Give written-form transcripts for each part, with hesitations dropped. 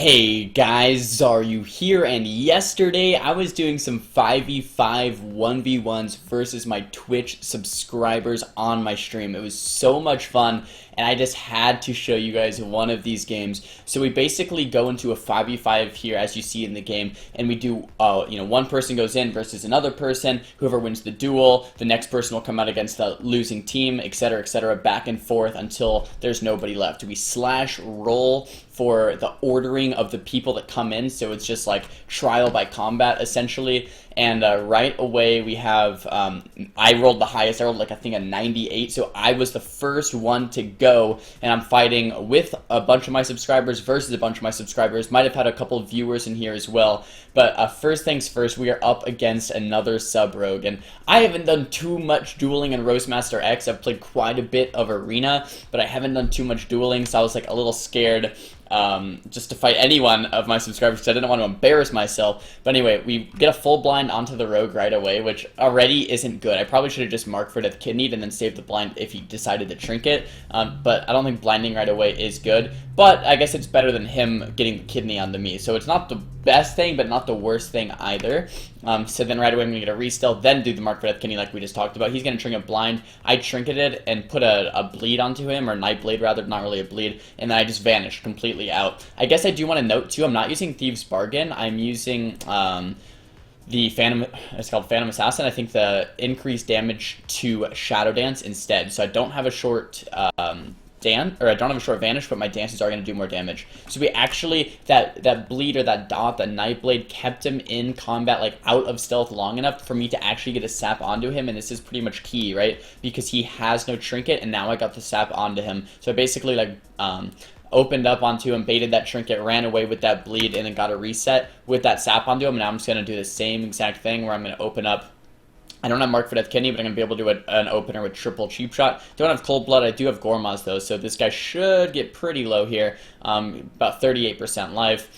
Hey guys, Xaryu here, and yesterday I was doing some 5v5 1v1s versus my Twitch subscribers on my stream. It was so much fun, and I just had to show you guys one of these games. So we basically go into a 5v5 here, as you see in the game, and we do, one person goes in versus another person. Whoever wins the duel, the next person will come out against the losing team, etc., back and forth until there's nobody left. We slash roll for the ordering of the people that come in, so it's just like trial by combat essentially. And right away we have I rolled the highest. I rolled like I think a 98, so I was the first one to go, and I'm fighting with a bunch of my subscribers versus a bunch of my subscribers. Might have had a couple of viewers in here as well, but first things first, we are up against another sub rogue, and I haven't done too much dueling in Roastmaster X. I've played quite a bit of Arena, but I haven't done too much dueling, so I was like a little scared just to fight anyone of my subscribers because I didn't want to embarrass myself. But anyway, we get a full blind onto the rogue right away, which already isn't good. I probably should have just marked for the kidneyed and then saved the blind if he decided to trinket, but I don't think blinding right away is good. But I guess it's better than him getting the kidney onto me, so it's not the best thing, but not the worst thing either. So then right away I'm going to get a restill, then do the mark for death kidney like we just talked about. He's going to trinket blind. I trinketed and put a bleed onto him, or night blade rather, not really a bleed, and then I just vanished completely out. I guess I do want to note too, I'm not using Thieves Bargain. I'm using the Phantom, it's called Phantom Assassin. I think the increased damage to Shadow Dance instead. So I don't have a short I don't have a short vanish, but my dances are going to do more damage. So we actually, that bleed or that dot, that night blade, kept him in combat, like out of stealth long enough for me to actually get a sap onto him, and this is pretty much key, right? Because he has no trinket, and now I got the sap onto him. So I basically like opened up onto him, baited that trinket, ran away with that bleed, and then got a reset with that sap onto him. And now I'm just going to do the same exact thing where I'm going to open up. I don't have Mark for Death Kidney, but I'm going to be able to do an opener with triple cheap shot. Don't have Cold Blood. I do have Gormaz, though, so this guy should get pretty low here, about 38% life.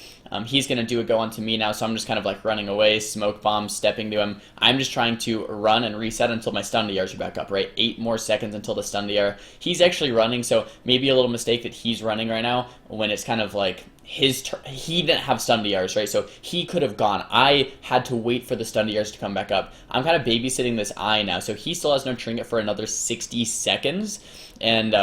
He's going to do a go onto me now, so I'm just kind of like running away, smoke bomb, stepping to him. I'm just trying to run and reset until my stun DRs are back up, right? 8 more seconds until the stun DR. He's actually running, so maybe a little mistake that he's running right now when it's kind of like his turn. He didn't have stun DRs, right? So he could have gone. I had to wait for the stun DRs to come back up. I'm kind of babysitting this eye now, so he still has no trinket for another 60 seconds, and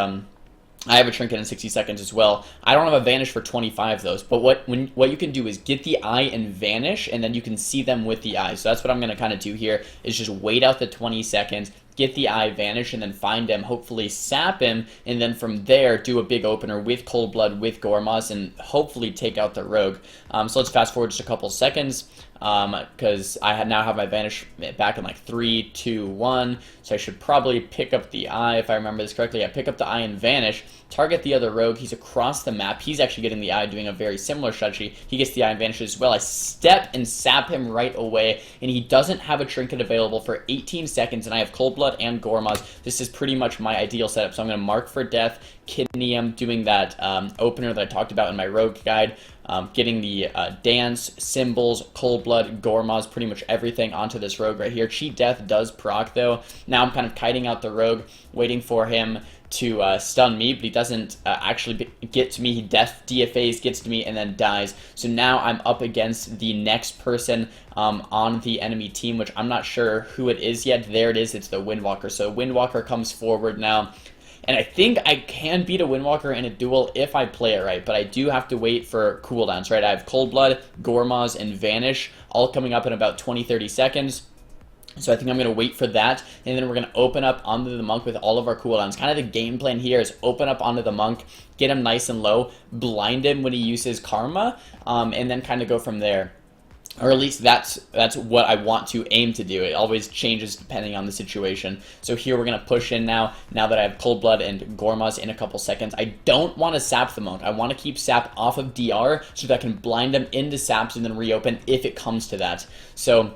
I have a trinket in 60 seconds as well. I don't have a vanish for 25 though, but what you can do is get the eye and vanish, and then you can see them with the eye. So that's what I'm going to kind of do here, is just wait out the 20 seconds, get the eye, vanish, and then find him, hopefully sap him, and then from there do a big opener with Cold Blood, with Gormaz, and hopefully take out the rogue. So let's fast forward just a couple seconds, because I now have my vanish back in like 3, 2, 1, so I should probably pick up the eye if I remember this correctly. I pick up the eye and vanish, target the other rogue. He's across the map. He's actually getting the eye, doing a very similar strategy. He gets the eye and vanishes as well. I step and sap him right away, and he doesn't have a trinket available for 18 seconds, and I have Cold Blood and Gormaz. This is pretty much my ideal setup, so I'm going to mark for death, kidney him, doing that opener that I talked about in my rogue guide, getting the dance, symbols, Cold Blood, Gormaz, pretty much everything onto this rogue right here. Cheat Death does proc though. Now I'm kind of kiting out the rogue, waiting for him to stun me, but he doesn't actually get to me. He DFAs, gets to me, and then dies. So now I'm up against the next person on the enemy team, which I'm not sure who it is yet. There it is. It's the Windwalker. So Windwalker comes forward now. And I think I can beat a Windwalker in a duel if I play it right, but I do have to wait for cooldowns, right? I have Cold Blood, Gormaz, and Vanish all coming up in about 20-30 seconds. So I think I'm going to wait for that, and then we're going to open up onto the monk with all of our cooldowns. Kind of the game plan here is open up onto the monk, get him nice and low, blind him when he uses Karma, and then kind of go from there. Or at least that's what I want to aim to do. It always changes depending on the situation. So here we're going to push in now that I have Cold Blood and Gormaz in a couple seconds. I don't want to sap the monk. I want to keep sap off of DR so that I can blind him into saps and then reopen if it comes to that. So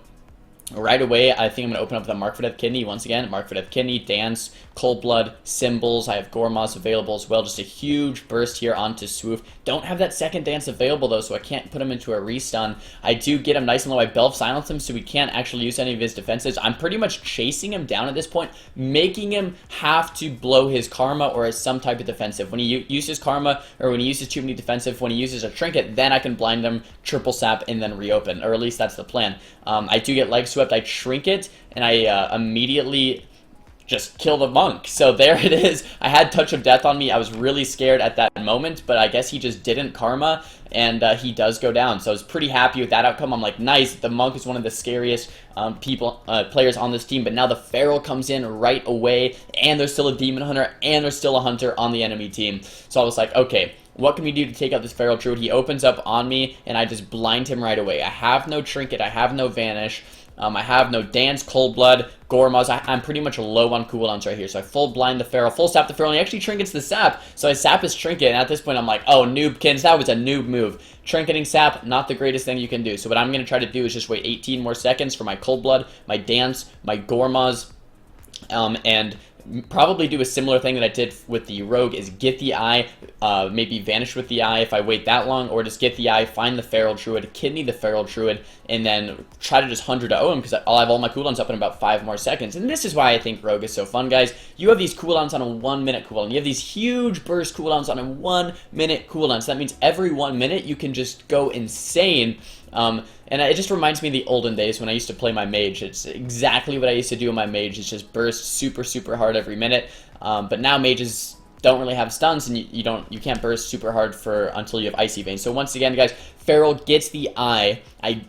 Right away, I think I'm going to open up the Mark for Death Kidney once again. Mark for Death Kidney, Dance, Cold Blood, Symbols. I have Gormaz available as well. Just a huge burst here onto Swoof. Don't have that second Dance available though, so I can't put him into a restun. I do get him nice and low. I Belf Silence him, so we can't actually use any of his defenses. I'm pretty much chasing him down at this point, making him have to blow his Karma or some type of defensive. When he uses Karma, or when he uses too many defensive, when he uses a Trinket, then I can blind him, triple sap, and then reopen. Or at least that's the plan. I do get Leg Swept, I Trinket, and I immediately just kill the monk. So there it is. I had Touch of Death on me. I was really scared at that moment, but I guess he just didn't Karma, and he does go down. So I was pretty happy with that outcome. I'm like, nice. The monk is one of the scariest players on this team, but now the Feral comes in right away, and there's still a Demon Hunter, and there's still a Hunter on the enemy team. So I was like, okay, what can we do to take out this Feral Druid? He opens up on me, and I just blind him right away. I have no Trinket. I have no Vanish. I have no Dance, Cold Blood, Gormaz. I'm pretty much low on cooldowns right here. So I full blind the Feral, full sap the Feral, and he actually trinkets the sap. So I sap his Trinket, and at this point I'm like, oh, noobkins, that was a noob move. Trinketing sap, not the greatest thing you can do. So what I'm going to try to do is just wait 18 more seconds for my Cold Blood, my Dance, my Gormaz, and probably do a similar thing that I did with the Rogue, is get the eye, maybe vanish with the eye if I wait that long, or just get the eye, find the Feral Druid, kidney the Feral Druid, and then try to just 100-0 him, because I'll have all my cooldowns up in about 5 more seconds. And this is why I think Rogue is so fun, guys. You have these cooldowns on a 1 minute cooldown. You have these huge burst cooldowns on a 1 minute cooldown. So that means every 1 minute you can just go insane. And it just reminds me of the olden days when I used to play my mage. It's exactly what I used to do in my mage. It's just burst super, super hard every minute. But now mages don't really have stuns, and you can't burst super hard until you have Icy Vein. So once again, guys, Feral gets the eye. I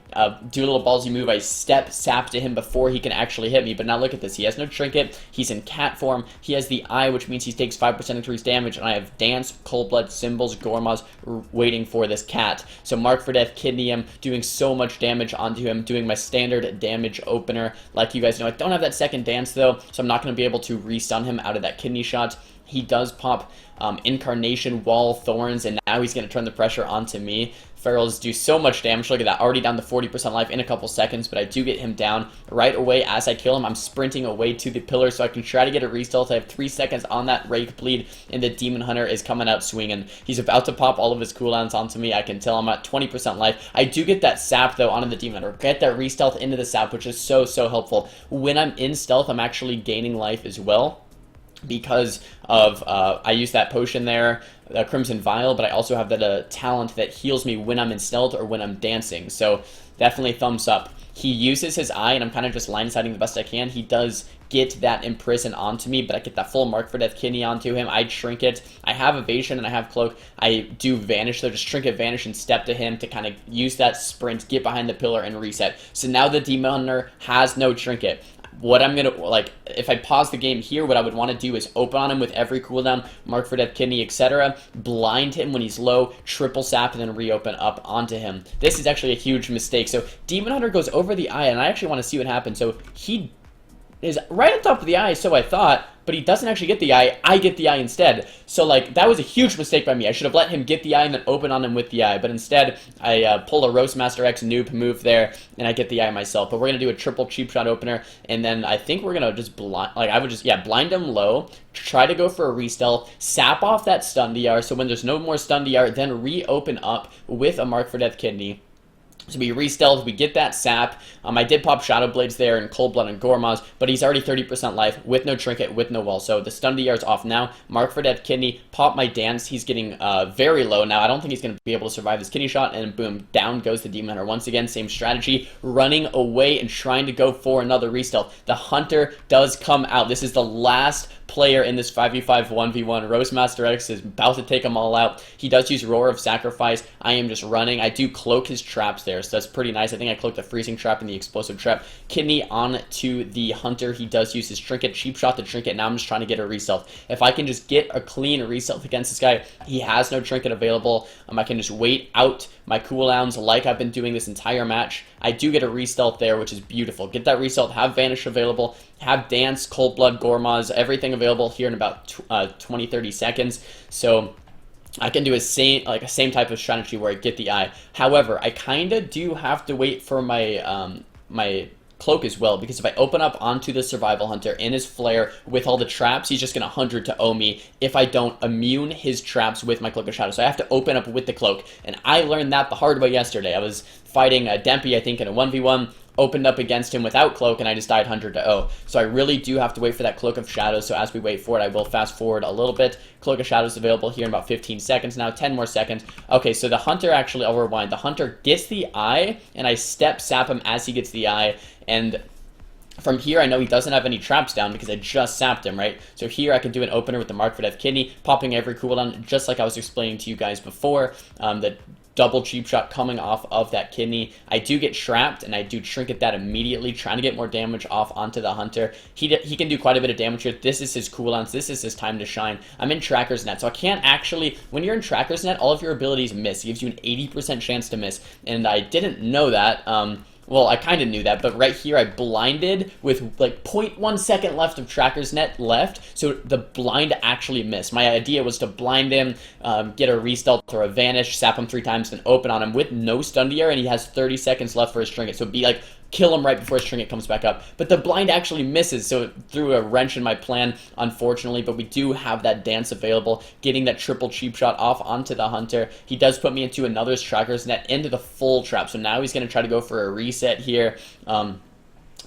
do a little ballsy move. I step sap to him before he can actually hit me. But now look at this. He has no Trinket. He's in cat form. He has the eye, which means he takes 5% increased damage. And I have Dance, Cold Blood, Symbols, Gormaz waiting for this cat. So Mark for Death, kidney him, doing so much damage onto him, doing my standard damage opener. Like you guys know, I don't have that second Dance though, so I'm not going to be able to re-stun him out of that kidney shot. He does pop Incarnation, Wall, Thorns, and now he's going to turn the pressure onto me. Ferals do so much damage. Look at that, already down to 40% life in a couple seconds, but I do get him down right away. As I kill him, I'm sprinting away to the pillar so I can try to get a re-stealth. I have 3 seconds on that Rake Bleed, and the Demon Hunter is coming out swinging. He's about to pop all of his cooldowns onto me. I can tell I'm at 20% life. I do get that sap, though, onto the Demon Hunter. Get that re-stealth into the sap, which is so, so helpful. When I'm in stealth, I'm actually gaining life as well, because of I use that potion there, Crimson Vial, but I also have that talent that heals me when I'm in stealth or when I'm dancing. So definitely thumbs up. He uses his eye, and I'm kind of just line siding the best I can. He does get that Imprison onto me, but I get that full Mark for Death kidney onto him. I Trinket. I have Evasion and I have Cloak. I do Vanish, so just Trinket, Vanish, and step to him to kind of use that sprint, get behind the pillar, and reset. So now the Demon Hunter has no Trinket. What I'm gonna, like, if I pause the game here, what I would want to do is open on him with every cooldown, Mark for Death, kidney, etc., blind him when he's low, triple sap, and then reopen up onto him. This is actually a huge mistake. So Demon Hunter goes over the eye, and I actually want to see what happens. So he is right on top of the eye, so I thought, but he doesn't actually get the eye. I get the eye instead. So, like, that was a huge mistake by me. I should have let him get the eye and then open on him with the eye, but instead, I pull a Roastmaster X noob move there, and I get the eye myself. But we're going to do a triple cheap shot opener, and then I think we're going to just blind, like, I would just, yeah, blind him low, try to go for a re-stealth, sap off that stun DR, so when there's no more stun DR, then reopen up with a Mark for Death kidney. So we re-stealth, we get that sap. I did pop Shadow Blades there and Cold Blood and Gormaz, but he's already 30% life with no Trinket, with no wall. So the stun DR is off now. Mark for Death kidney, pop my Dance. He's getting very low now. I don't think he's going to be able to survive this kidney shot, and boom, down goes the Demon Hunter. Once again, same strategy, running away and trying to go for another re-stealth. The Hunter does come out. This is the last player in this 5v5 1v1. Roastmaster X is about to take them all out. He does use Roar of Sacrifice. I am just running. I do cloak his traps there, so that's pretty nice. I think I cloaked the Freezing Trap and the Explosive Trap. Kidney on to the Hunter. He does use his Trinket. Cheap shot the Trinket. Now I'm just trying to get a re-stealth. If I can just get a clean re-stealth against this guy, he has no Trinket available. I can just wait out my cooldowns like I've been doing this entire match. I do get a re-stealth there, which is beautiful. Get that re-stealth, have Vanish available, have Dance, Cold Blood, Gormaz, everything available here in about 20-30 seconds. So I can do a same type of strategy where I get the eye. However, I kind of do have to wait for my my cloak as well, because if I open up onto the survival hunter in his flare with all the traps, he's just gonna 100 to O me if I don't immune his traps with my Cloak of Shadows. So I have to open up with the cloak, and I learned that the hard way yesterday. I was fighting Dempy, I think, in a 1v1, opened up against him without cloak, and I just died 100 to O. So I really do have to wait for that Cloak of Shadows. So as we wait for it, I will fast forward a little bit. Cloak of Shadows available here in about 15 seconds now, 10 more seconds. Okay, so the hunter actually, I'll rewind. The hunter gets the eye, and I step sap him as he gets the eye, and from here, I know he doesn't have any traps down because I just sapped him, right? So here I can do an opener with the Mark for Death Kidney, popping every cooldown, just like I was explaining to you guys before. The double cheap shot coming off of that kidney. I do get trapped, and I do trinket that immediately, trying to get more damage off onto the hunter. He can do quite a bit of damage here. This is his cooldowns. This is his time to shine. I'm in Tracker's Net, so I can't actually, when you're in Tracker's Net, all of your abilities miss. It gives you an 80% chance to miss, and I didn't know that. Well, I kind of knew that, but right here I blinded with like 0.1 second left of Tracker's Net left, so the blind actually missed. My idea was to blind him, get a re-stealth or a vanish, sap him 3 times, then open on him with no stun to air, and he has 30 seconds left for his trinket, so it'd be like kill him right before his trinket comes back up. But the blind actually misses, so it threw a wrench in my plan, unfortunately. But we do have that dance available, getting that triple cheap shot off onto the hunter. He does put me into another Tracker's Net, into the full trap, so now he's going to try to go for a reset here.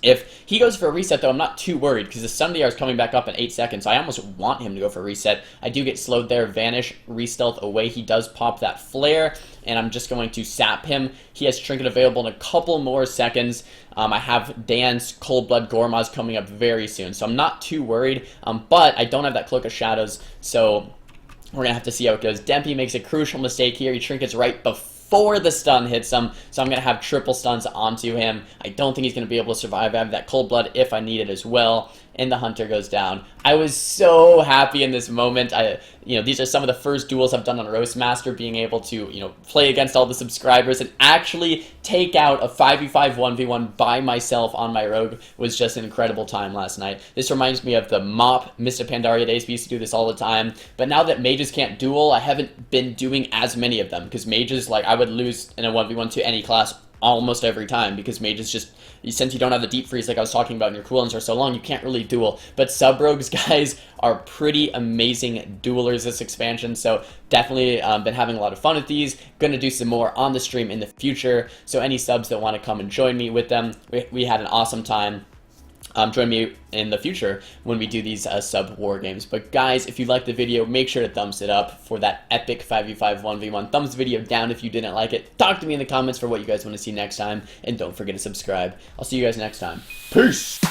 If he goes for a reset, though, I'm not too worried because the stun DR is coming back up in 8 seconds, so I almost want him to go for a reset. I do get slowed there, vanish, re-stealth away. He does pop that flare, and I'm just going to sap him. He has trinket available in a couple more seconds. I have Dan's Cold Blood Gormaz coming up very soon, so I'm not too worried, but I don't have that Cloak of Shadows, so we're going to have to see how it goes. Dempy makes a crucial mistake here. He trinkets right before the stun hits him, so I'm going to have triple stuns onto him. I don't think he's going to be able to survive. I have that Cold Blood if I need it as well, and the hunter goes down. I was so happy in this moment. These are some of the first duels I've done on Roastmaster, being able to, play against all the subscribers and actually take out a 5v5 1v1 by myself on my rogue was just an incredible time last night. This reminds me of the MOP Mr. Pandaria days. We used to do this all the time, but now that mages can't duel, I haven't been doing as many of them, because mages, like, I would lose in a 1v1 to any class almost every time, because mages just, since you don't have the deep freeze like I was talking about and your cooldowns are so long, you can't really duel. But sub rogues, guys, are pretty amazing duelers this expansion, so definitely been having a lot of fun with these. Gonna do some more on the stream in the future, so any subs that want to come and join me with them, we had an awesome time. Join me in the future when we do these sub war games. But guys, if you liked the video, make sure to thumbs it up for that epic 5v5 1v1. Thumbs the video down if you didn't like it. Talk to me in the comments for what you guys want to see next time, and don't forget to subscribe. I'll see you guys next time. Peace!